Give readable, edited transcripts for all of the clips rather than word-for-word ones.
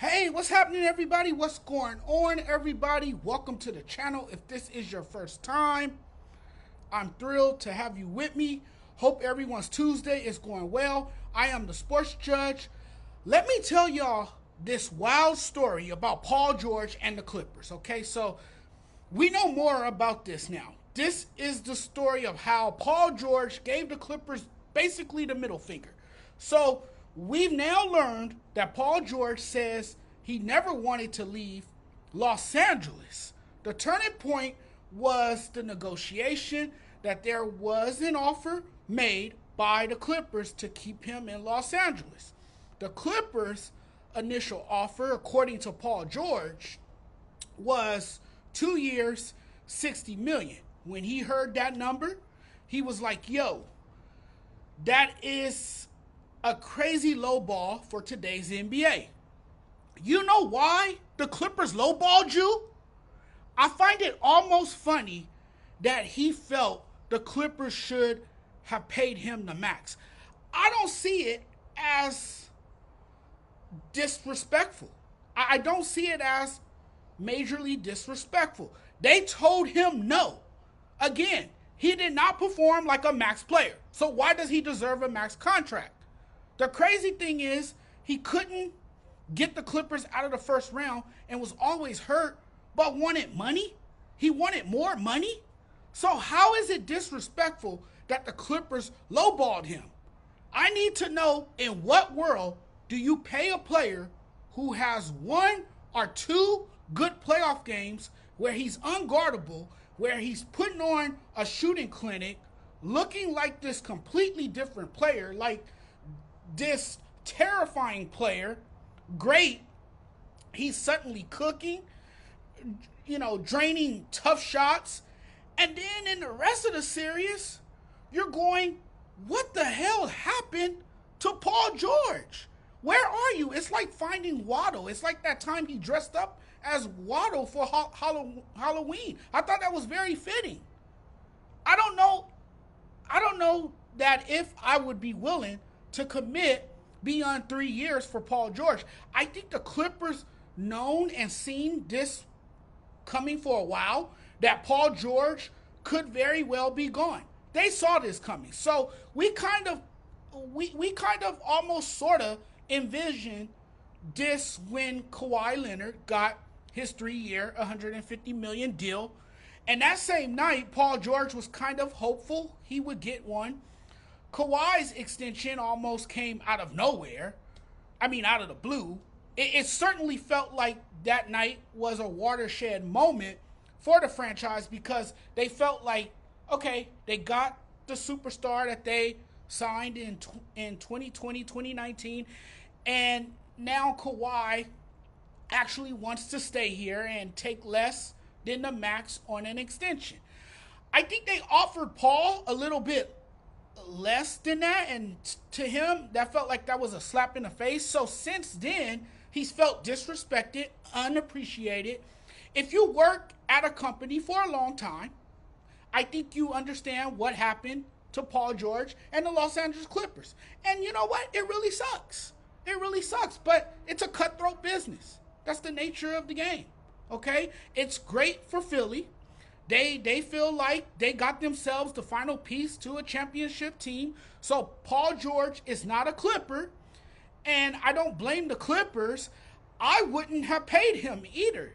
Hey, what's happening, everybody? What's going on, everybody? Welcome to the channel. If this is your first time, I'm thrilled to have you with me. Hope everyone's Tuesday is going well. I am the sports judge. Let me tell y'all this wild story about Paul George and the Clippers, okay? So we know more about this now. This is the story of how Paul George gave the Clippers basically the middle finger. So we've now learned that Paul George says he never wanted to leave Los Angeles. The turning point was the negotiation that there was an offer made by the Clippers to keep him in Los Angeles. The Clippers' initial offer, according to Paul George, was 2 years, 60 million. When he heard that number, he was like, yo, that is a crazy low ball for today's NBA. You know why the Clippers lowballed you? I find it almost funny that he felt the Clippers should have paid him the max. I don't see it as disrespectful. I don't see it as majorly disrespectful. They told him no. Again, he did not perform like a max player. So why does he deserve a max contract? The crazy thing is he couldn't get the Clippers out of the first round and was always hurt, but wanted money. He wanted more money. So how is it disrespectful that the Clippers lowballed him? I need to know, in what world do you pay a player who has one or two good playoff games where he's unguardable, where he's putting on a shooting clinic, looking like this completely different player, like this terrifying player, great, he's suddenly cooking, draining tough shots, and then in the rest of the series, you're going, what the hell happened to Paul George? Where are you? It's like finding Waddle. It's like that time he dressed up as Waddle for Halloween. I thought that was very fitting. I don't know that if I would be willing to commit beyond 3 years for Paul George. I think the Clippers known and seen this coming for a while, that Paul George could very well be gone. They saw this coming. So we kind of almost sort of envisioned this when Kawhi Leonard got his 3-year, $150 million deal. And that same night, Paul George was kind of hopeful he would get one. Kawhi's extension almost came out of nowhere. I mean, out of the blue. It certainly felt like that night was a watershed moment for the franchise because they felt like, okay, they got the superstar that they signed in 2020, 2019, and now Kawhi actually wants to stay here and take less than the max on an extension. I think they offered Paul a little bit less than that, and to him that felt like that was a slap in the face. So since then he's felt disrespected, unappreciated. If you work at a company for a long time, I think you understand what happened to Paul George and the Los Angeles Clippers. And you know what? It really sucks. It really sucks, but it's a cutthroat business. That's the nature of the game. Okay? It's great for Philly. They feel like they got themselves the final piece to a championship team. So Paul George is not a Clipper, and I don't blame the Clippers. I wouldn't have paid him either,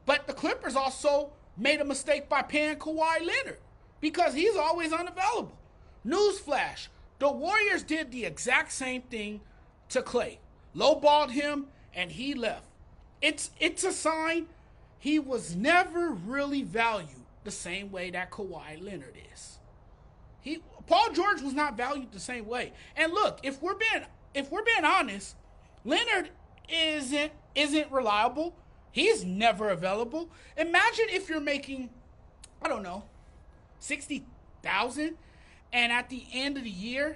But the Clippers also made a mistake by paying Kawhi Leonard because he's always unavailable. Newsflash, the Warriors did the exact same thing to Klay. Lowballed him, and he left. It's a sign he was never really valued the same way that Kawhi Leonard is. Paul George was not valued the same way. And look, if we're being honest, Leonard isn't reliable. He's never available. Imagine if you're making, I don't know, 60,000, and at the end of the year,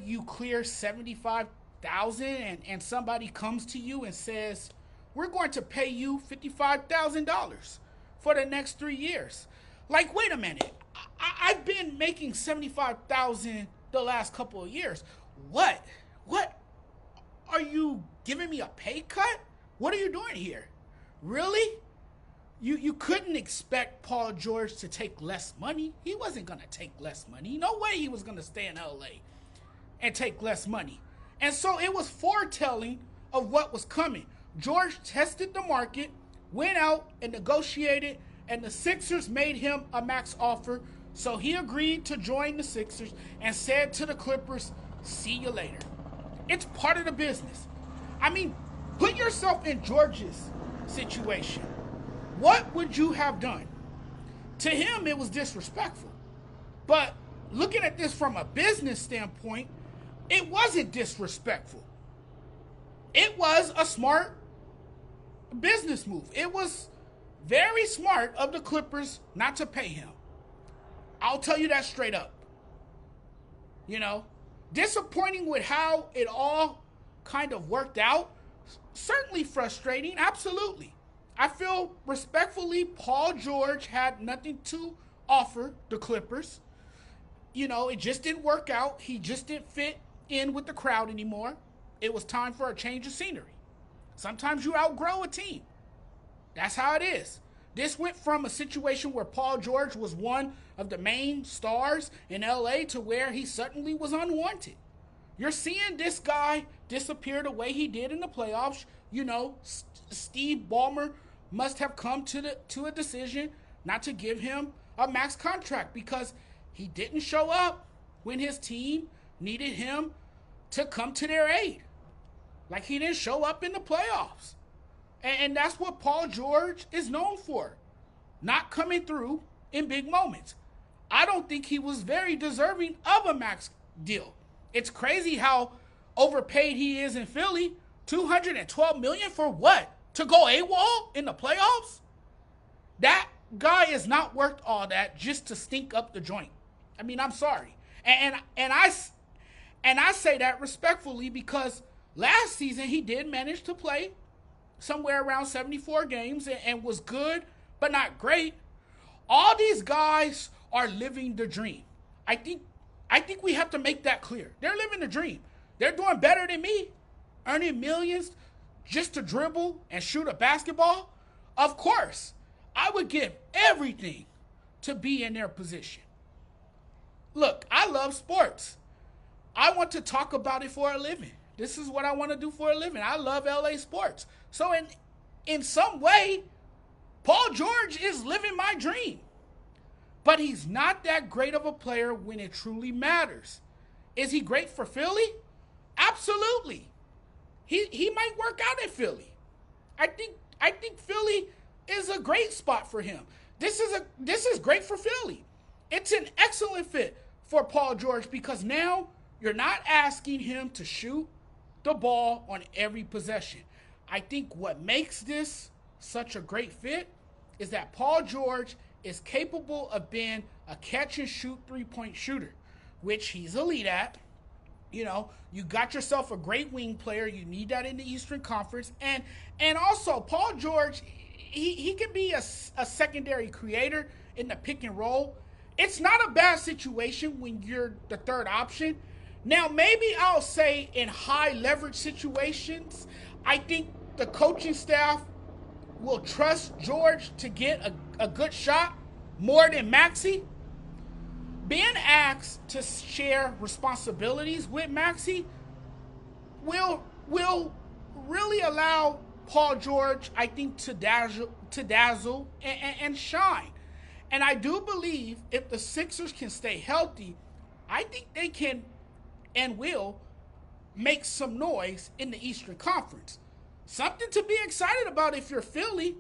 you clear 75,000, and somebody comes to you and says, we're going to pay you $55,000 for the next 3 years. Like, wait a minute. I've been making $75,000 the last couple of years. What are you giving me a pay cut? What are you doing here? Really? You couldn't expect Paul George to take less money. He wasn't going to take less money. No way he was going to stay in LA and take less money. And so it was foretelling of what was coming. George tested the market, went out and negotiated, and the Sixers made him a max offer. So he agreed to join the Sixers and said to the Clippers, see you later. It's part of the business. I mean, put yourself in George's situation. What would you have done? To him, it was disrespectful. But looking at this from a business standpoint, it wasn't disrespectful. It was a smart business move. It was very smart of the Clippers not to pay him. I'll tell you that straight up. You know, disappointing with how it all kind of worked out. Certainly frustrating, absolutely. I feel respectfully Paul George had nothing to offer the Clippers. You know, it just didn't work out. He just didn't fit in with the crowd anymore. It was time for a change of scenery. Sometimes you outgrow a team. That's how it is. This went from a situation where Paul George was one of the main stars in LA to where he suddenly was unwanted. You're seeing this guy disappear the way he did in the playoffs. You know, Steve Ballmer must have come to a decision not to give him a max contract because he didn't show up when his team needed him to come to their aid. Like he didn't show up in the playoffs. And that's what Paul George is known for, not coming through in big moments. I don't think he was very deserving of a max deal. It's crazy how overpaid he is in Philly. $212 million for what? To go AWOL in the playoffs? That guy is not worth all that just to stink up the joint. I mean, I'm sorry. And I say that respectfully because last season he did manage to play somewhere around 74 games and was good, but not great. All these guys are living the dream. I think we have to make that clear. They're living the dream. They're doing better than me, earning millions just to dribble and shoot a basketball. Of course, I would give everything to be in their position. Look, I love sports. I want to talk about it for a living. This is what I want to do for a living. I love LA sports. So in some way, Paul George is living my dream. But he's not that great of a player when it truly matters. Is he great for Philly? Absolutely. He might work out at Philly. I think Philly is a great spot for him. This is great for Philly. It's an excellent fit for Paul George because now you're not asking him to shoot the ball on every possession. I think what makes this such a great fit is that Paul George is capable of being a catch and shoot three-point shooter, which he's elite at. You know, you got yourself a great wing player. You need that in the Eastern Conference. And also, Paul George, he can be a secondary creator in the pick and roll. It's not a bad situation when you're the third option. Now, maybe I'll say in high leverage situations, I think the coaching staff will trust George to get a good shot more than Maxey. Being asked to share responsibilities with Maxey will really allow Paul George, I think, to dazzle and shine. And I do believe if the Sixers can stay healthy, I think they can and will make some noise in the Eastern Conference. Something to be excited about if you're Philly.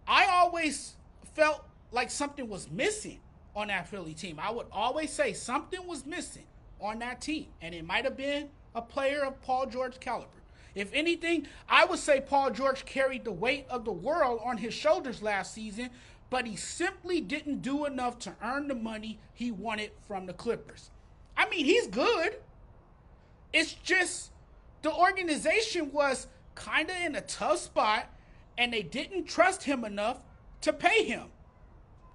I always felt like something was missing on that Philly team. I would always say something was missing on that team, and it might have been a player of Paul George caliber. If anything, I would say Paul George carried the weight of the world on his shoulders last season, but he simply didn't do enough to earn the money he wanted from the Clippers. I mean, he's good. It's just the organization was kind of in a tough spot, and they didn't trust him enough to pay him.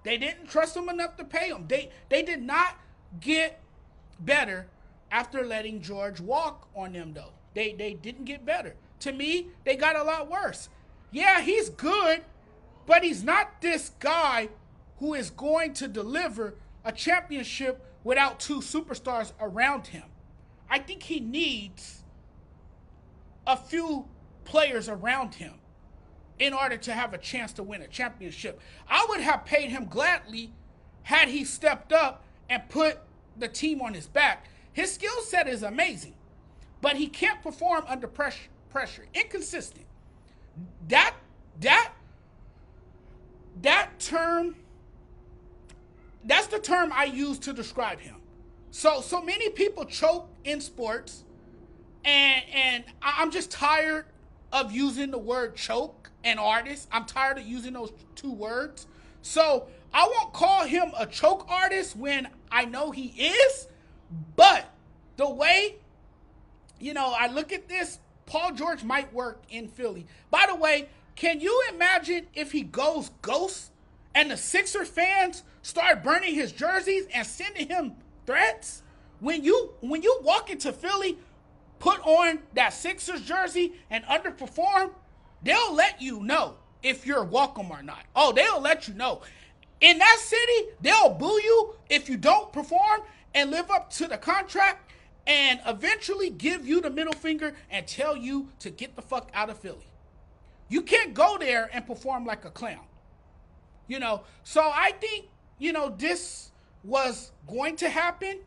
They didn't trust him enough to pay him. They did not get better after letting George walk on them, though. They didn't get better. To me, they got a lot worse. Yeah, he's good, but he's not this guy who is going to deliver a championship without two superstars around him. I think he needs a few players around him in order to have a chance to win a championship. I would have paid him gladly had he stepped up and put the team on his back. His skill set is amazing, but he can't perform under pressure. Inconsistent. That term, that's the term I use to describe him. So many people choke in sports, and I'm just tired of using the word choke and artist. I'm tired of using those two words. So I won't call him a choke artist when I know he is, but the way, I look at this, Paul George might work in Philly. By the way, can you imagine if he goes ghost and the Sixer fans start burning his jerseys and sending him threats? When you walk into Philly, put on that Sixers jersey and underperform, they'll let you know if you're welcome or not. Oh, they'll let you know. In that city, they'll boo you if you don't perform and live up to the contract, and eventually give you the middle finger and tell you to get the fuck out of Philly. You can't go there and perform like a clown. So I think, this was going to happen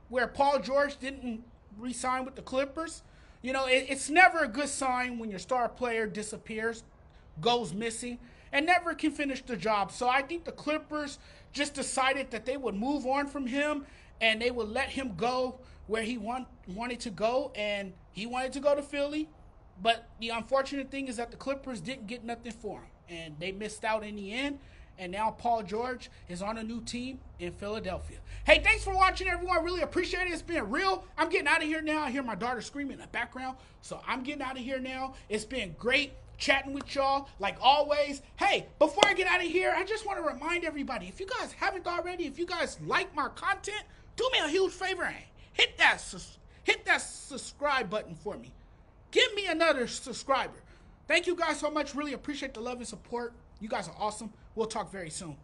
where Paul George didn't re-sign with the Clippers. It's never a good sign when your star player disappears, goes missing, and never can finish the job. So I think the Clippers just decided that they would move on from him and they would let him go where he wanted to go, and he wanted to go to Philly. But the unfortunate thing is that the Clippers didn't get nothing for him, and they missed out in the end. And now Paul George is on a new team in Philadelphia. Hey, thanks for watching, everyone. I really appreciate it. It's been real. I'm getting out of here now. I hear my daughter screaming in the background, so I'm getting out of here now. It's been great chatting with y'all, like always. Hey, before I get out of here, I just want to remind everybody, if you guys haven't already, if you guys like my content, do me a huge favor and hit that subscribe button for me. Give me another subscriber. Thank you guys so much. Really appreciate the love and support. You guys are awesome. We'll talk very soon.